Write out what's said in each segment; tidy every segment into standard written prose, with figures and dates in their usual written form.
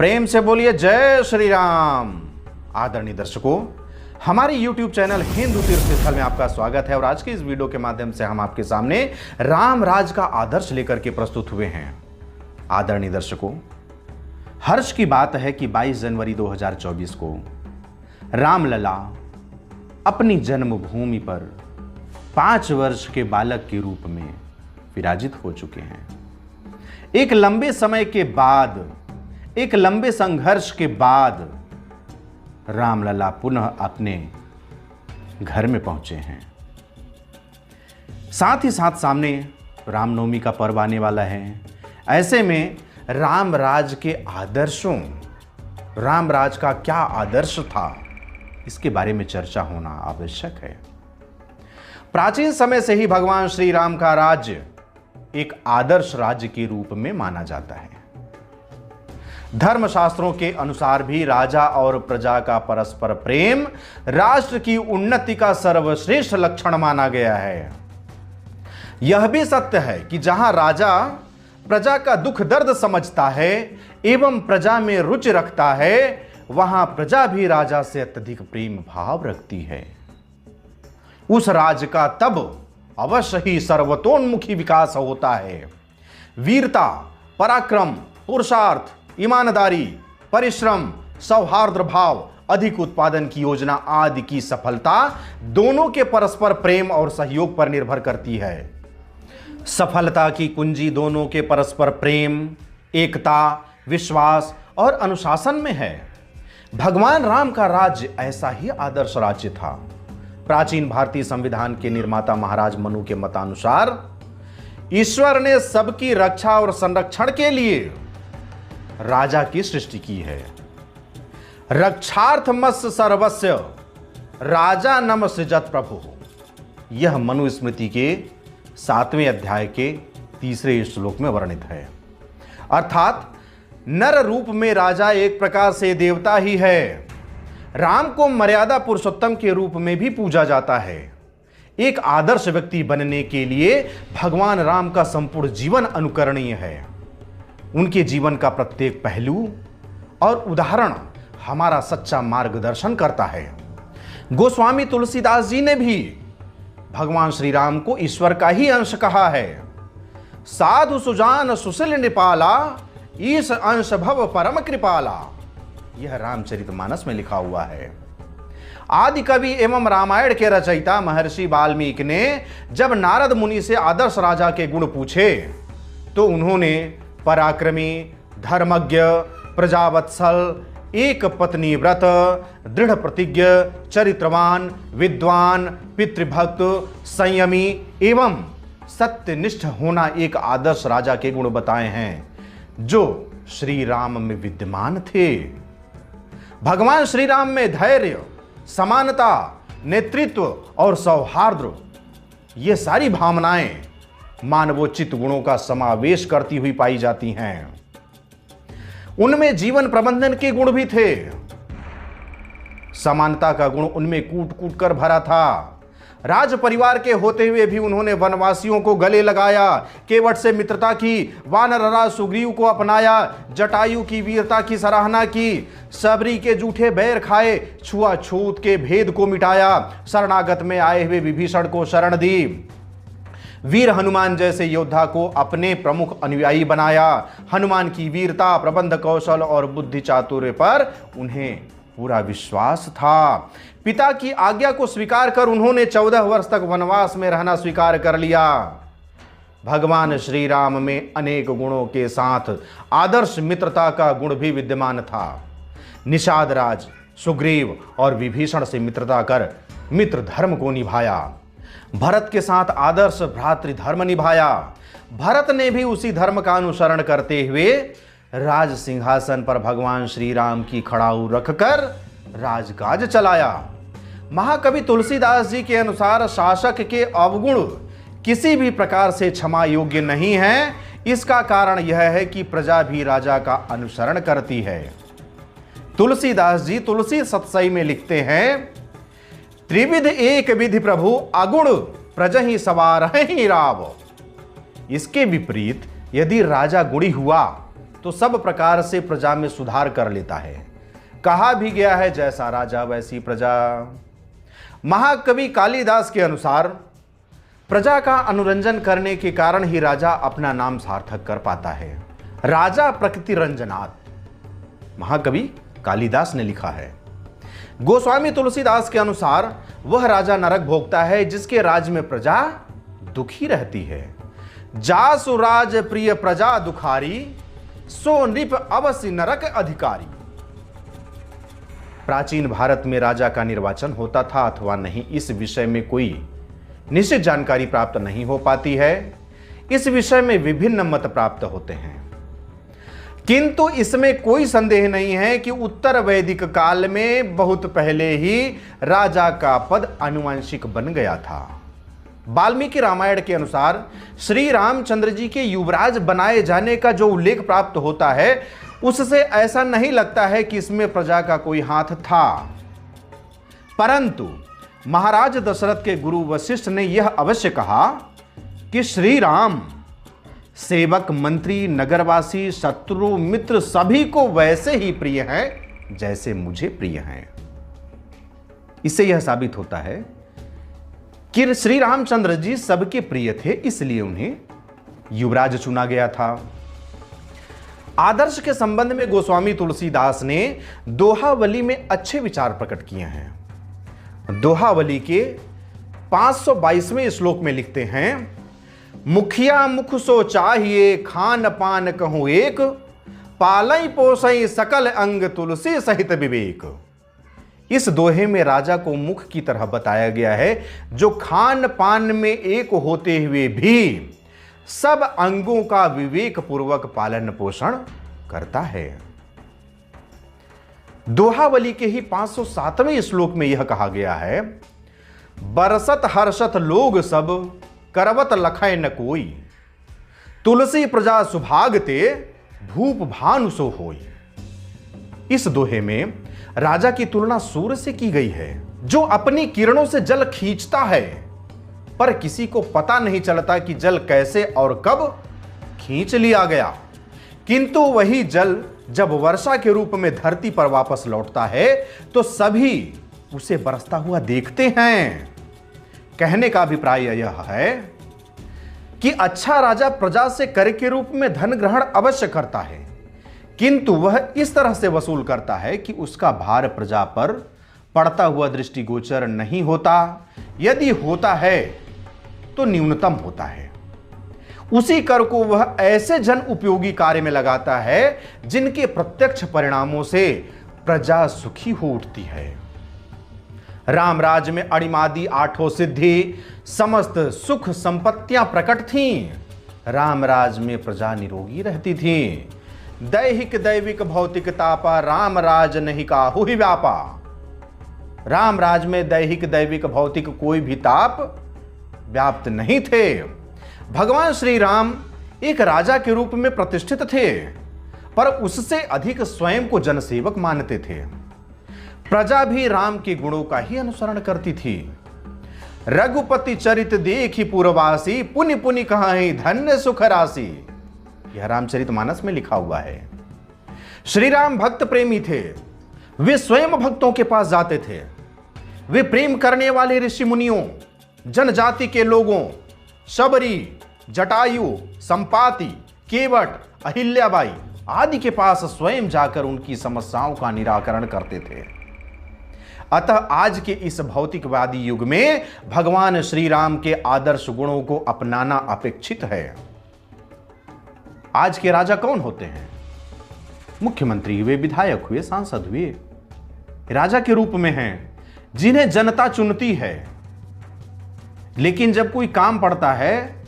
प्रेम से बोलिए जय श्री राम। आदरणीय दर्शकों, हमारे YouTube चैनल हिंदू तीर्थ स्थल में आपका स्वागत है और आज की इस वीडियो के माध्यम से हम आपके सामने राम राज का आदर्श लेकर के प्रस्तुत हुए हैं। आदरणीय दर्शकों, हर्ष की बात है कि 22 जनवरी 2024 को रामलला अपनी जन्मभूमि पर 5 वर्ष के बालक के रूप में विराजित हो चुके हैं। एक लंबे समय के बाद, एक लंबे संघर्ष के बाद रामलला पुनः अपने घर में पहुंचे हैं। साथ ही साथ सामने रामनवमी का पर्व आने वाला है। ऐसे में राम राज के आदर्शों, राम राज का क्या आदर्श था, इसके बारे में चर्चा होना आवश्यक है। प्राचीन समय से ही भगवान श्री राम का राज्य एक आदर्श राज्य के रूप में माना जाता है। धर्मशास्त्रों के अनुसार भी राजा और प्रजा का परस्पर प्रेम राष्ट्र की उन्नति का सर्वश्रेष्ठ लक्षण माना गया है। यह भी सत्य है कि जहां राजा प्रजा का दुख दर्द समझता है एवं प्रजा में रुचि रखता है, वहां प्रजा भी राजा से अत्यधिक प्रेम भाव रखती है। उस राज्य का तब अवश्य ही सर्वतोन्मुखी विकास होता है। वीरता, पराक्रम, पुरुषार्थ, ईमानदारी, परिश्रम, सौहार्द भाव, अधिक उत्पादन की योजना आदि की सफलता दोनों के परस्पर प्रेम और सहयोग पर निर्भर करती है। सफलता की कुंजी दोनों के परस्पर प्रेम, एकता, विश्वास और अनुशासन में है। भगवान राम का राज्य ऐसा ही आदर्श राज्य था। प्राचीन भारतीय संविधान के निर्माता महाराज मनु के मतानुसार ईश्वर ने सबकी रक्षा और संरक्षण के लिए राजा की सृष्टि की है। रक्षार्थमस्य सर्वस्य राजा नम सृजत प्रभु। यह मनुस्मृति के 7वें अध्याय के 3 श्लोक में वर्णित है। अर्थात नर रूप में राजा एक प्रकार से देवता ही है। राम को मर्यादा पुरुषोत्तम के रूप में भी पूजा जाता है। एक आदर्श व्यक्ति बनने के लिए भगवान राम का संपूर्ण जीवन अनुकरणीय है। उनके जीवन का प्रत्येक पहलू और उदाहरण हमारा सच्चा मार्गदर्शन करता है। गोस्वामी तुलसीदास जी ने भी भगवान श्री राम को ईश्वर का ही अंश कहा है। साधु सुजान सुशील नृपाला, ईश अंश भव परम कृपाला। यह रामचरितमानस में लिखा हुआ है। आदि कवि एवं रामायण के रचयिता महर्षि वाल्मीकि ने जब नारद मुनि से आदर्श राजा के गुण पूछे तो उन्होंने पराक्रमी, धर्मज्ञ, प्रजावत्सल, एक पत्नी व्रत, दृढ़ प्रतिज्ञ, चरित्रवान, विद्वान, पितृभक्त, संयमी एवं सत्यनिष्ठ होना एक आदर्श राजा के गुण बताए हैं जो श्री राम में विद्यमान थे। भगवान श्री राम में धैर्य, समानता, नेतृत्व और सौहार्द, ये सारी भावनाएं मानवोचित गुणों का समावेश करती हुई पाई जाती हैं। उनमें जीवन प्रबंधन के गुण भी थे। समानता का गुण उनमें कूट कूट कर भरा था। राज परिवार के होते हुए भी उन्होंने वनवासियों को गले लगाया, केवट से मित्रता की, वानरराज सुग्रीव को अपनाया, जटायु की वीरता की सराहना की, सबरी के जूठे बैर खाए, छुआछूत के भेद को मिटाया, शरणागत में आए हुए विभीषण को शरण दी, वीर हनुमान जैसे योद्धा को अपने प्रमुख अनुयायी बनाया। हनुमान की वीरता, प्रबंध कौशल और बुद्धि चातुर्य पर उन्हें पूरा विश्वास था। पिता की आज्ञा को स्वीकार कर उन्होंने 14 वर्ष तक वनवास में रहना स्वीकार कर लिया। भगवान श्री राम में अनेक गुणों के साथ आदर्श मित्रता का गुण भी विद्यमान था। निषाद राज सुग्रीव और विभीषण से मित्रता कर मित्र धर्म को निभाया। भरत के साथ आदर्श भ्रातृधर्म निभाया। भरत ने भी उसी धर्म का अनुसरण करते हुए राज सिंहासन पर भगवान श्री राम की खड़ाऊ रखकर राजकाज चलाया। महाकवि तुलसीदास जी के अनुसार शासक के अवगुण किसी भी प्रकार से क्षमा योग्य नहीं है। इसका कारण यह है कि प्रजा भी राजा का अनुसरण करती है। तुलसीदास जी तुलसी सतसई में लिखते हैं, त्रिविध एक विधि प्रभु अगुण प्रजहि सवार ही राव। इसके विपरीत यदि राजा गुणी हुआ तो सब प्रकार से प्रजा में सुधार कर लेता है। कहा भी गया है, जैसा राजा वैसी प्रजा। महाकवि कालिदास के अनुसार प्रजा का अनुरंजन करने के कारण ही राजा अपना नाम सार्थक कर पाता है। राजा प्रकृति रंजनात्, महाकवि कालिदास ने लिखा है। गोस्वामी तुलसीदास के अनुसार वह राजा नरक भोगता है जिसके राज्य में प्रजा दुखी रहती है। जासु राज प्रिय प्रजा दुखारी, सो नृप अवश्य नरक अधिकारी। प्राचीन भारत में राजा का निर्वाचन होता था अथवा नहीं, इस विषय में कोई निश्चित जानकारी प्राप्त नहीं हो पाती है। इस विषय में विभिन्न मत प्राप्त होते हैं, किंतु इसमें कोई संदेह नहीं है कि उत्तर वैदिक काल में बहुत पहले ही राजा का पद आनुवंशिक बन गया था। वाल्मीकि रामायण के अनुसार श्री रामचंद्र जी के युवराज बनाए जाने का जो उल्लेख प्राप्त होता है, उससे ऐसा नहीं लगता है कि इसमें प्रजा का कोई हाथ था। परंतु महाराज दशरथ के गुरु वशिष्ठ ने यह अवश्य कहा कि श्री राम सेवक, मंत्री, नगरवासी, शत्रु, मित्र सभी को वैसे ही प्रिय हैं जैसे मुझे प्रिय हैं। इससे यह साबित होता है कि श्री रामचंद्र जी सबके प्रिय थे, इसलिए उन्हें युवराज चुना गया था। आदर्श के संबंध में गोस्वामी तुलसीदास ने दोहावली में अच्छे विचार प्रकट किए हैं। दोहावली के 522वें श्लोक में लिखते हैं, मुखिया मुख सो चाहिए, खान पान कहूं एक, पालई पोसई सकल अंग तुलसी सहित विवेक। इस दोहे में राजा को मुख की तरह बताया गया है, जो खान पान में एक होते हुए भी सब अंगों का विवेक पूर्वक पालन पोषण करता है। दोहावली के ही 507वें श्लोक में यह कहा गया है, बरसत हर्षत लोग सब, करवत लखै न कोई, तुलसी प्रजा सुभागते, भूप भानु सो होई। इस दोहे में राजा की तुलना सूर्य से की गई है, जो अपनी किरणों से जल खींचता है, पर किसी को पता नहीं चलता कि जल कैसे और कब खींच लिया गया। किंतु वही जल जब वर्षा के रूप में धरती पर वापस लौटता है तो सभी उसे बरसता हुआ देखते हैं। कहने का अभिप्राय यह है कि अच्छा राजा प्रजा से कर के रूप में धन ग्रहण अवश्य करता है, किंतु वह इस तरह से वसूल करता है कि उसका भार प्रजा पर पड़ता हुआ दृष्टिगोचर नहीं होता। यदि होता है तो न्यूनतम होता है। उसी कर को वह ऐसे जन उपयोगी कार्य में लगाता है जिनके प्रत्यक्ष परिणामों से प्रजा सुखी हो उठती है। राम राज में अणिमादि 8 सिद्धि, समस्त सुख संपत्तियां प्रकट थीं। राम राज में प्रजा निरोगी रहती थी। दैहिक दैविक भौतिक तापा, राम राज नहीं काहू ही व्यापा। राम राज में दैहिक दैविक भौतिक कोई भी ताप व्याप्त नहीं थे। भगवान श्री राम एक राजा के रूप में प्रतिष्ठित थे, पर उससे अधिक स्वयं को जनसेवक मानते थे। प्रजा भी राम के गुणों का ही अनुसरण करती थी। रघुपति चरित देखी पूर्ववासी, पुनि पुनि कहाहीं धन्य सुख राशि। यह रामचरितमानस में लिखा हुआ है। श्री राम भक्त प्रेमी थे। वे स्वयं भक्तों के पास जाते थे। वे प्रेम करने वाले ऋषि मुनियों, जनजाति के लोगों, शबरी, जटायु, संपाति, केवट, अहिल्याबाई आदि के पास स्वयं जाकर उनकी समस्याओं का निराकरण करते थे। अतः आज के इस भौतिकवादी युग में भगवान श्री राम के आदर्श गुणों को अपनाना अपेक्षित है। आज के राजा कौन होते हैं? मुख्यमंत्री हुए, विधायक हुए, सांसद हुए, राजा के रूप में हैं, जिन्हें जनता चुनती है। लेकिन जब कोई काम पड़ता है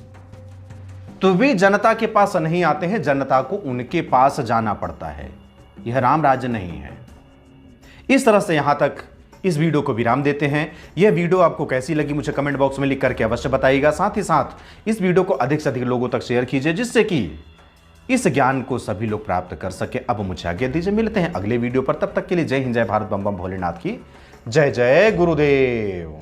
तो वे जनता के पास नहीं आते हैं, जनता को उनके पास जाना पड़ता है। यह राम राज्य नहीं है। इस तरह से यहां तक इस वीडियो को विराम देते हैं। यह वीडियो आपको कैसी लगी मुझे कमेंट बॉक्स में लिख करके अवश्य बताइएगा। साथ ही साथ इस वीडियो को अधिक से अधिक लोगों तक शेयर कीजिए, जिससे कि इस ज्ञान को सभी लोग प्राप्त कर सके। अब मुझे आज्ञा दीजिए, मिलते हैं अगले वीडियो पर। तब तक के लिए जय हिंद, जय भारत, बम बम भोलेनाथ की जय। जय गुरुदेव।